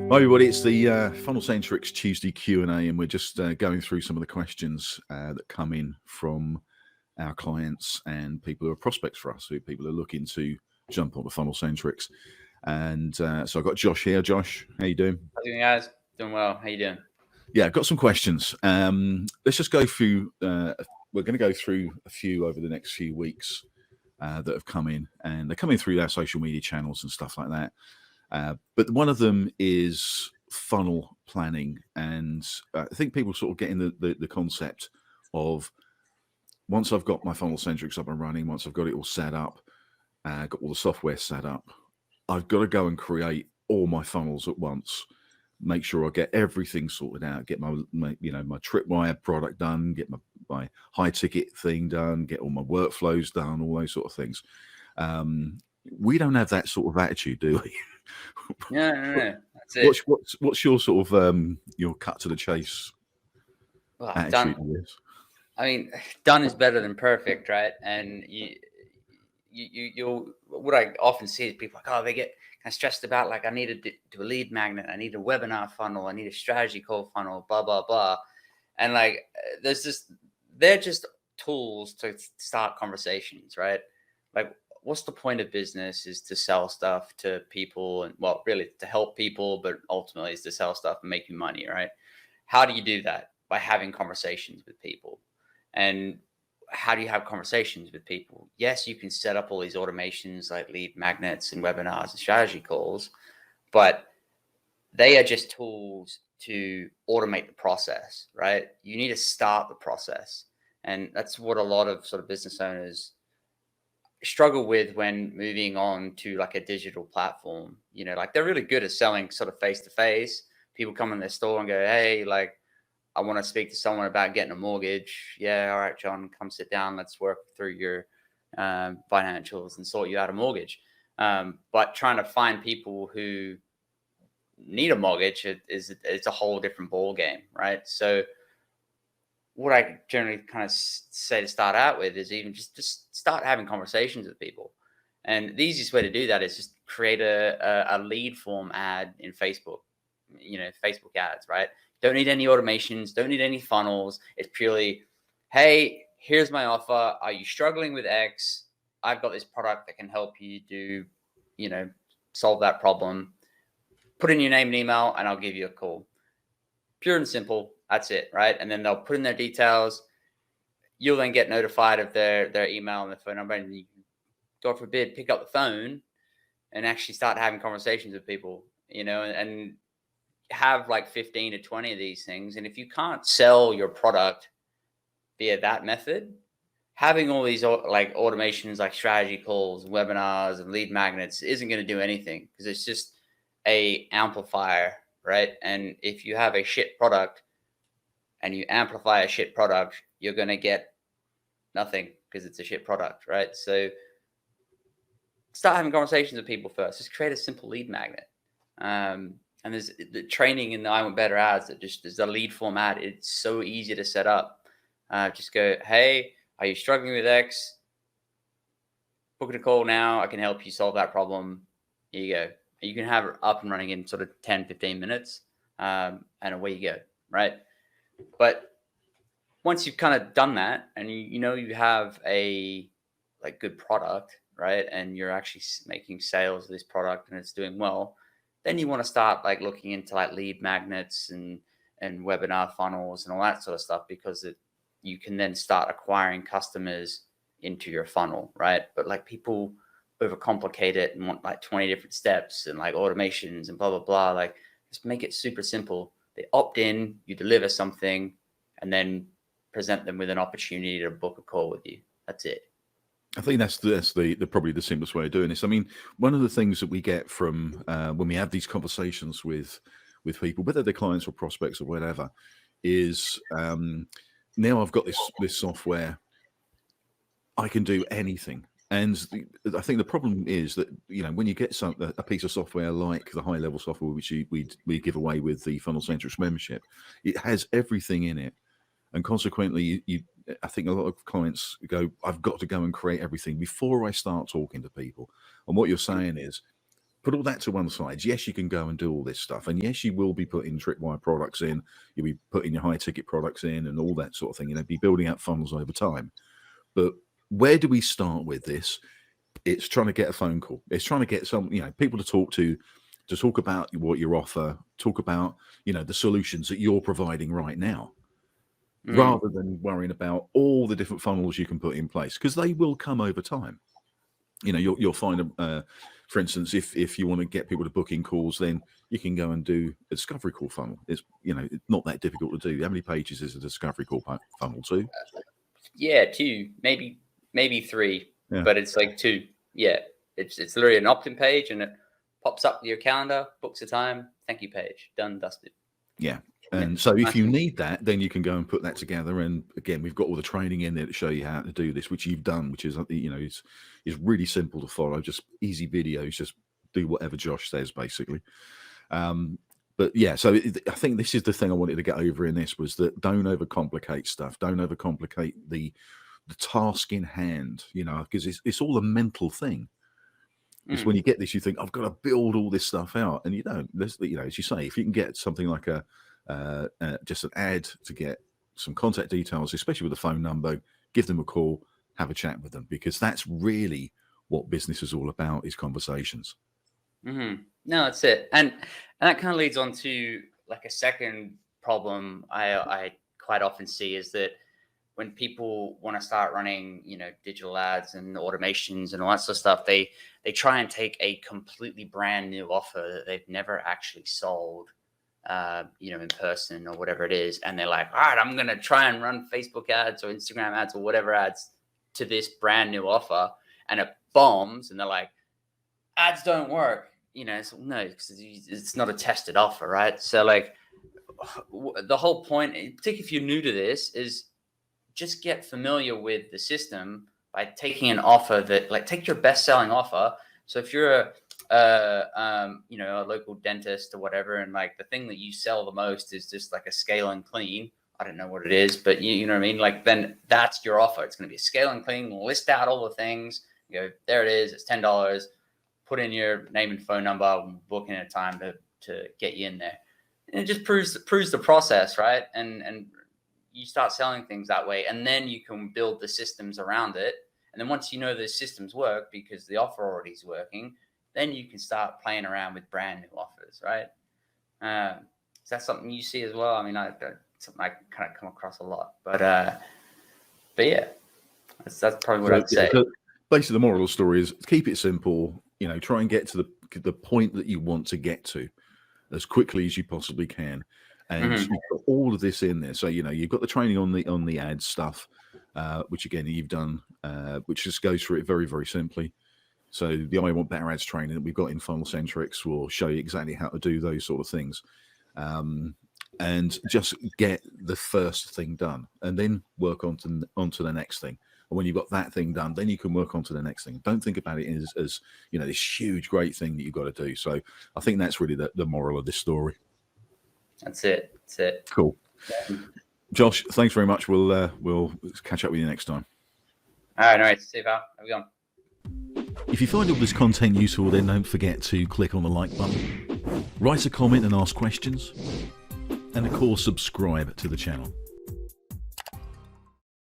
Hi everybody, it's the FunnelCentrix Tuesday Q&A, and we're just going through some of the questions that come in from our clients and people who are prospects for us, who people are looking to jump on the FunnelCentrix. And so I've got Josh here. Josh, how you doing? How's it going, guys? Doing well. How you doing? Yeah, I've got some questions. Let's just go through, we're going to go through a few over the next few weeks that have come in, and they're coming through our social media channels and stuff like that. But one of them is funnel planning, and I think people sort of getting the concept of, once I've got my FunnelCentrix up and running, once I've got it all set up, got all the software set up, I've got to go and create all my funnels at once. Make sure I get everything sorted out, get my tripwire product done, get my high ticket thing done, get all my workflows done, all those sort of things. We don't have that sort of attitude, do we? No. That's it. What's your sort of your cut to the chase attitude? Done. I mean, done is better than perfect, right? And you what I often see is people like, oh, they get kind of stressed about, like, I need to do a lead magnet, I need a webinar funnel, I need a strategy call funnel, blah blah blah, and like they're just tools to start conversations, right? Like, what's the point of business is to sell stuff to people, and well, really to help people, but ultimately is to sell stuff and make you money, right? How do you do that? By having conversations with people. And how do you have conversations with people? Yes, you can set up all these automations like lead magnets and webinars and strategy calls, but they are just tools to automate the process, right? You need to start the process. And that's what a lot of sort of business owners struggle with when moving on to like a digital platform. You know, like, they're really good at selling sort of face to face. People come in their store and go, hey, like, I want to speak to someone about getting a mortgage. Yeah, all right, John, come sit down. Let's work through your financials and sort you out a mortgage. But trying to find people who need a mortgage it's a whole different ball game, right? So what I generally kind of say to start out with is even just start having conversations with people. And the easiest way to do that is just create a lead form ad in Facebook, Facebook ads, right? Don't need any automations, don't need any funnels. It's purely, hey, here's my offer. Are you struggling with X? I've got this product that can help you do, solve that problem. Put in your name and email and I'll give you a call. Pure and simple. That's it, right? And then they'll put in their details. You'll then get notified of their email and their phone number, and you can, God forbid, pick up the phone and actually start having conversations with people, and have like 15 to 20 of these things. And if you can't sell your product via that method, having all these like automations like strategy calls, webinars, and lead magnets isn't going to do anything, because it's just a amplifier, right? And if you have a shit product and you amplify a shit product, you're going to get nothing, because it's a shit product, right? So start having conversations with people first. Just create a simple lead magnet. And there's the training in the I Want Better ads that just is a lead form ad. It's so easy to set up. Just go, hey, are you struggling with X? Book a call now. I can help you solve that problem. Here you go. You can have it up and running in sort of 10, 15 minutes. And away you go, right? But once you've kind of done that, and you have a like good product, right? And you're actually making sales of this product and it's doing well, then you want to start like looking into like lead magnets and webinar funnels and all that sort of stuff, because you can then start acquiring customers into your funnel, right? But like, people overcomplicate it and want like 20 different steps and like automations and blah, blah, blah. Like, just make it super simple. They opt in, you deliver something, and then present them with an opportunity to book a call with you. That's it. I think that's probably the simplest way of doing this. I mean, one of the things that we get from when we have these conversations with people, whether they're clients or prospects or whatever, is now I've got this software, I can do anything. And I think the problem is that, when you get a piece of software like the high level software, which we give away with the FunnelCentrix membership, it has everything in it. And consequently, I think a lot of clients go, I've got to go and create everything before I start talking to people. And what you're saying is, put all that to one side. Yes, you can go and do all this stuff. And yes, you will be putting tripwire products in. You'll be putting your high ticket products in and all that sort of thing. You know, be building out funnels over time. But where do we start with this? It's trying to get a phone call. It's trying to get some, you know, people to talk about what you offer, talk about, you know, the solutions that you're providing right now, rather than worrying about all the different funnels you can put in place, because they will come over time. You know, you'll find, for instance, if you want to get people to book in calls, then you can go and do a discovery call funnel. It's, you know, it's not that difficult to do. How many pages is a discovery call funnel? 2? Yeah, 2, maybe 3, Yeah. but it's like 2. Yeah, it's literally an opt-in page, and it pops up your calendar, books a time, thank you page, done, dusted. Yeah. And so if you need that, then you can go and put that together. And again, we've got all the training in there to show you how to do this, which you've done, which is, you know, is really simple to follow. Just easy videos, just do whatever Josh says, basically. But yeah, so I think this is the thing I wanted to get over in this, was that don't overcomplicate stuff. Don't overcomplicate the task in hand, you know, because it's all a mental thing. It's when you get this, you think, I've got to build all this stuff out, and you don't. You know, as you say, if you can get something like just an ad to get some contact details, especially with a phone number, give them a call, have a chat with them, because that's really what business is all about, is conversations. No, that's it. And that kind of leads on to like a second problem I quite often see, is that when people want to start running, you know, digital ads and automations and all that sort of stuff, they try and take a completely brand new offer that they've never actually sold, you know, in person or whatever it is. And they're like, all right, I'm going to try and run Facebook ads or Instagram ads or whatever ads to this brand new offer. And it bombs. And they're like, ads don't work. You know, so no, because it's not a tested offer, right? So like the whole point, particularly if you're new to this, is just get familiar with the system by taking an offer that, like, take your best selling offer. So if you're you know, a local dentist or whatever, and like the thing that you sell the most is just like a scale and clean, I don't know what it is, but you know what I mean? Like, then that's your offer. It's going to be a scale and clean, list out all the things, you go, there it is, it's $10, put in your name and phone number, book in a time to get you in there. And it just proves the process, right? And you start selling things that way, and then you can build the systems around it. And then once you know the systems work because the offer already is working, then you can start playing around with brand new offers, right? Is that something you see as well? I mean, something I kind of come across a lot, but yeah, that's probably what I'd say. Basically, the moral of the story is keep it simple. You know, try and get to the point that you want to get to as quickly as you possibly can. And you've got all of this in there. So, you know, you've got the training on the ad stuff, which again, you've done, which just goes through it very, very simply. So the I Want Better Ads training that we've got in FunnelCentrix will show you exactly how to do those sort of things. And just get the first thing done and then work onto the next thing. And when you've got that thing done, then you can work on to the next thing. Don't think about it as you know, this huge, great thing that you've got to do. So I think that's really the moral of this story. That's it. Cool. Josh, thanks very much. We'll catch up with you next time. All right, nice. See you, pal. Have a good one. If you find all this content useful, then don't forget to click on the like button, write a comment and ask questions, and of course subscribe to the channel.